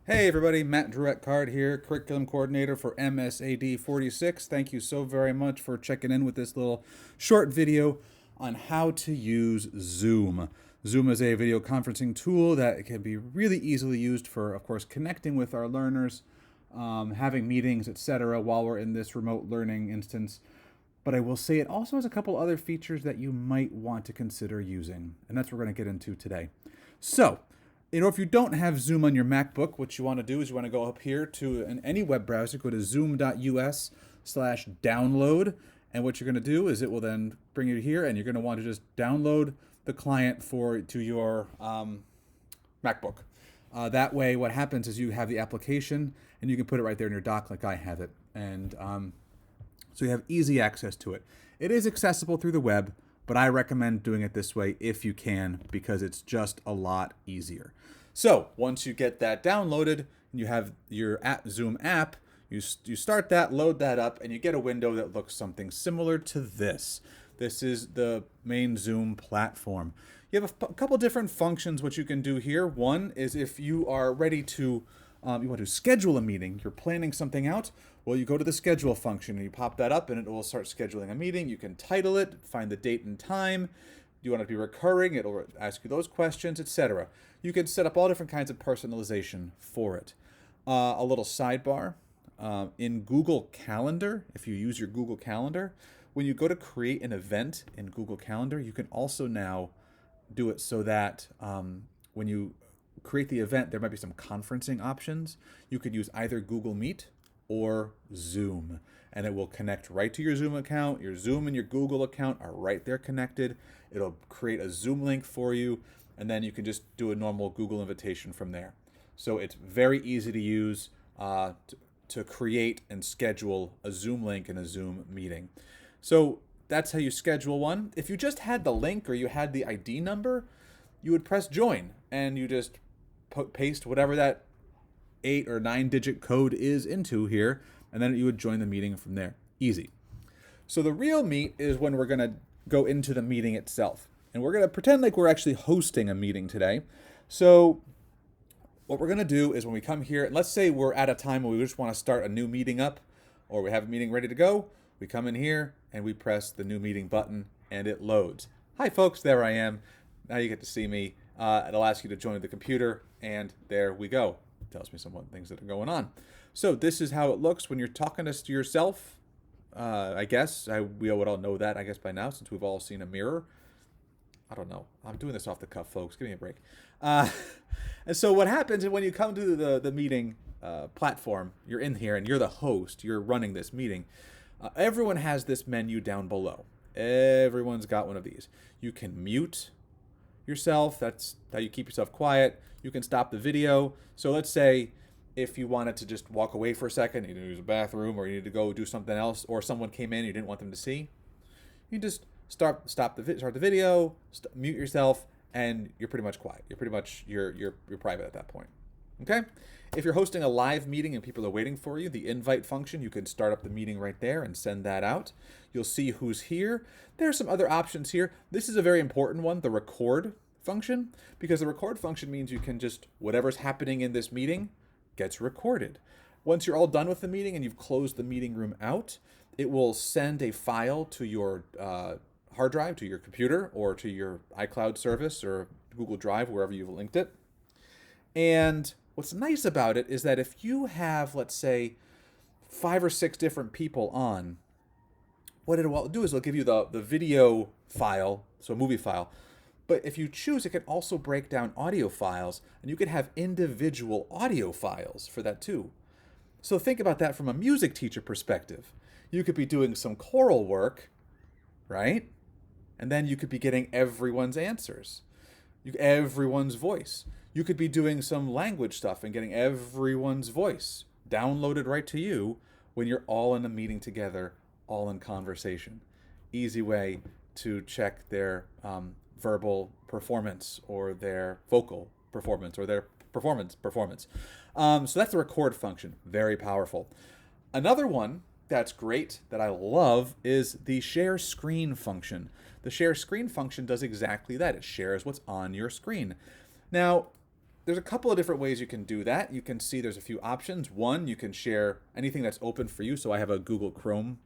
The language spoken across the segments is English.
Hey everybody, Matt Drewette-Card here, Curriculum Coordinator for MSAD 46. Thank you so very much for checking in with this little short video on how to use Zoom. Zoom is a video conferencing tool that can be really easily used for, of course, connecting with our learners, having meetings, etc. while we're in this remote learning instance. But I will say it also has a couple other features that you might want to consider using, and that's what we're going to get into today. So, if you don't have Zoom on your MacBook, what you want to do is you want to go up here to any web browser, go to zoom.us/download. And what you're going to do is it will then bring you here, and you're going to want to just download the client to your MacBook. That way, what happens is you have the application, and you can put it right there in your dock like I have it. And so you have easy access to it. It is accessible through the web, but I recommend doing it this way if you can, because it's just a lot easier. So once you get that downloaded and you have your Zoom app, you start that, load that up, and you get a window that looks something similar to this. This is the main Zoom platform. You have a couple different functions which you can do here. One is if you are ready to, you want to schedule a meeting, you're planning something out, well, you go to the schedule function and you pop that up and it will start scheduling a meeting. You can title it, find the date and time. Do you want it to be recurring? It'll ask you those questions, etc. You can set up all different kinds of personalization for it. A little sidebar. In Google Calendar, if you use your Google Calendar, when you go to create an event in Google Calendar, you can also now do it so that when you create the event, there might be some conferencing options. You could use either Google Meet or Zoom, and it will connect right to your Zoom account. Your Zoom and your Google account are right there connected. It'll create a Zoom link for you, and then you can just do a normal Google invitation from there. So it's very easy to use to create and schedule a Zoom link in a Zoom meeting. So that's how you schedule one. If you just had the link or you had the ID number, you would press join, and you just paste whatever that 8 or 9 digit code is into here, and then you would join the meeting from there. Easy. So the real meat is when we're going to go into the meeting itself, and we're going to pretend like we're actually hosting a meeting today. So what we're going to do is when we come here, and let's say we're at a time where we just want to start a new meeting up, or we have a meeting ready to go, we come in here and we press the new meeting button and it loads. Hi folks, there I am. Now you get to see me. It'll ask you to join the computer, and there we go. Tells me some things that are going on. So this is how it looks when you're talking to yourself. I guess we would all know that, I guess, by now, since we've all seen a mirror. I don't know. I'm doing this off the cuff, folks. Give me a break. And so what happens is when you come to the meeting platform, you're in here and you're the host. You're running this meeting. Everyone has this menu down below. Everyone's got one of these. You can mute yourself. That's how you keep yourself quiet. You can stop the video. So let's say if you wanted to just walk away for a second, you need to use a bathroom, or you need to go do something else, or someone came in and you didn't want them to see, you just start the video, mute yourself, and you're pretty much quiet. You're private at that point. Okay? If you're hosting a live meeting and people are waiting for you, the invite function, you can start up the meeting right there and send that out. You'll see who's here. There are some other options here. This is a very important one, the record function, because the record function means you can just, whatever's happening in this meeting gets recorded. Once you're all done with the meeting and you've closed the meeting room out, it will send a file to your hard drive, to your computer, or to your iCloud service or Google Drive, wherever you've linked it. And what's nice about it is that if you have, let's say, 5 or 6 different people on, what it will do is it'll give you the video file, so a movie file. But if you choose, it can also break down audio files, and you can have individual audio files for that too. So think about that from a music teacher perspective. You could be doing some choral work, right? And then you could be getting everyone's answers, everyone's voice. You could be doing some language stuff and getting everyone's voice downloaded right to you when you're all in a meeting together, all in conversation. Easy way to check their verbal performance or their vocal performance or their performance. So that's the record function. Very powerful. Another one that's great that I love is the share screen function. The share screen function does exactly that. It shares what's on your screen. Now, there's a couple of different ways you can do that. You can see there's a few options. One, you can share anything that's open for you. So I have a Google Chrome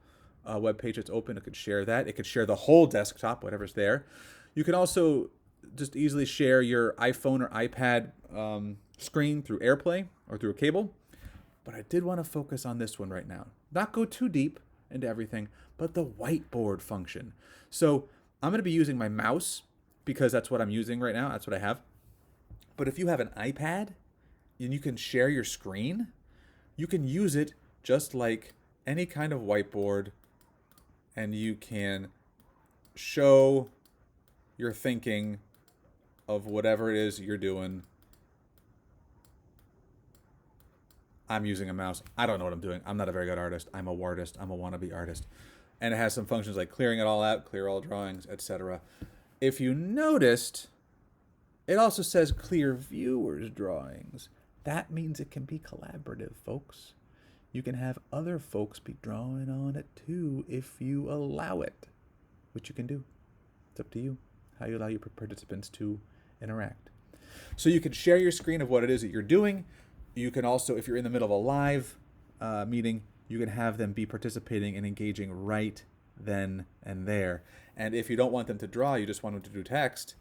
web page that's open. It could share that. It could share the whole desktop, whatever's there. You can also just easily share your iPhone or iPad screen through AirPlay or through a cable. But I did want to focus on this one right now. Not go too deep into everything, but the whiteboard function. So I'm going to be using my mouse because that's what I'm using right now. That's what I have. But if you have an iPad and you can share your screen, you can use it just like any kind of whiteboard, and you can show your thinking of whatever it is you're doing. I'm using a mouse. I don't know what I'm doing. I'm not a very good artist. I'm a wartist. I'm a wannabe artist. And it has some functions like clearing it all out, clear all drawings, etc. If you noticed, it also says clear viewers drawings. That means it can be collaborative, folks. You can have other folks be drawing on it too if you allow it, which you can do. It's up to you how you allow your participants to interact. So you can share your screen of what it is that you're doing. You can also, if you're in the middle of a live meeting, you can have them be participating and engaging right then and there. And if you don't want them to draw, you just want them to do text,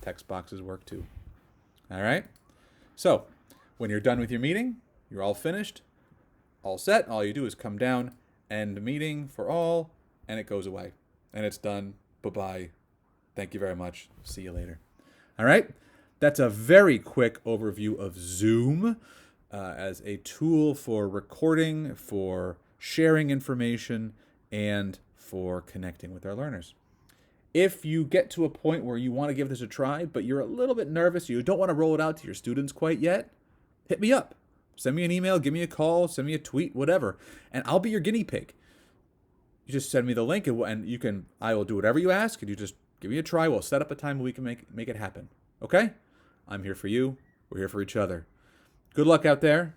text boxes work too. All right? So when you're done with your meeting, you're all finished, all set. All you do is come down, end meeting for all, and it goes away. And it's done. Bye-bye. Thank you very much. See you later. All right? That's a very quick overview of Zoom as a tool for recording, for sharing information, and for connecting with our learners. If you get to a point where you want to give this a try, but you're a little bit nervous, you don't want to roll it out to your students quite yet, hit me up. Send me an email, give me a call, send me a tweet, whatever, and I'll be your guinea pig. You just send me the link, and I will do whatever you ask, and you just give me a try. We'll set up a time where we can make it happen. Okay? I'm here for you. We're here for each other. Good luck out there.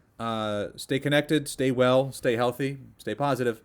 Stay connected, stay well, stay healthy, stay positive.